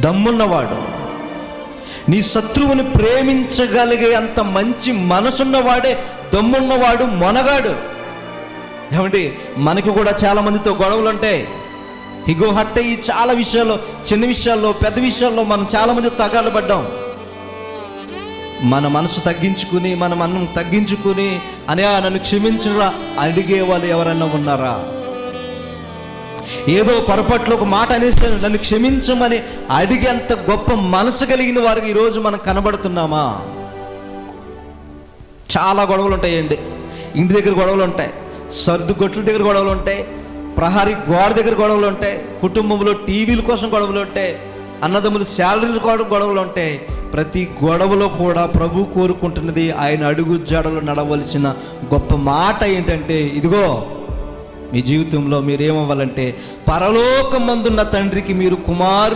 దమ్మున్నవాడు, నీ శత్రువుని ప్రేమించగలిగే అంత మంచి మనసున్నవాడే దమ్మున్నవాడు, మొనగాడు. ఏమండి, మనకి కూడా చాలా మందితో గొడవలు ఉంటాయి. ఇగో హట్ట ఈ చాలా విషయాల్లో, చిన్న విషయాల్లో, పెద్ద విషయాల్లో మనం చాలా మంది తగాలు పడ్డాం. మన మనసు తగ్గించుకుని, మన మనం తగ్గించుకుని, అనే నన్ను క్షమించరా అడిగే వాళ్ళు ఎవరన్నా ఉన్నారా? ఏదో పొరపాట్లో ఒక మాట అనేసి నన్ను క్షమించమని అడిగేంత గొప్ప మనసు కలిగిన వారికి ఈరోజు మనం కనబడుతున్నామా? చాలా గొడవలు ఉంటాయండి. ఇంటి దగ్గర గొడవలు ఉంటాయి, సర్దుగొట్ల దగ్గర గొడవలు ఉంటాయి, ప్రహరీ గోడ దగ్గర గొడవలు ఉంటాయి, కుటుంబంలో టీవీల కోసం గొడవలు ఉంటాయి, అన్నదమ్ముల శాలరీల కోసం గొడవలు ఉంటాయి. ప్రతి గొడవలో కూడా ప్రభు కోరుకుంటున్నది, ఆయన అడుగు జాడలో నడవలసిన గొప్ప మాట ఏంటంటే, ఇదిగో మీ జీవితంలో మీరేమవ్వాలంటే పరలోకమందున్న తండ్రికి మీరు కుమారులు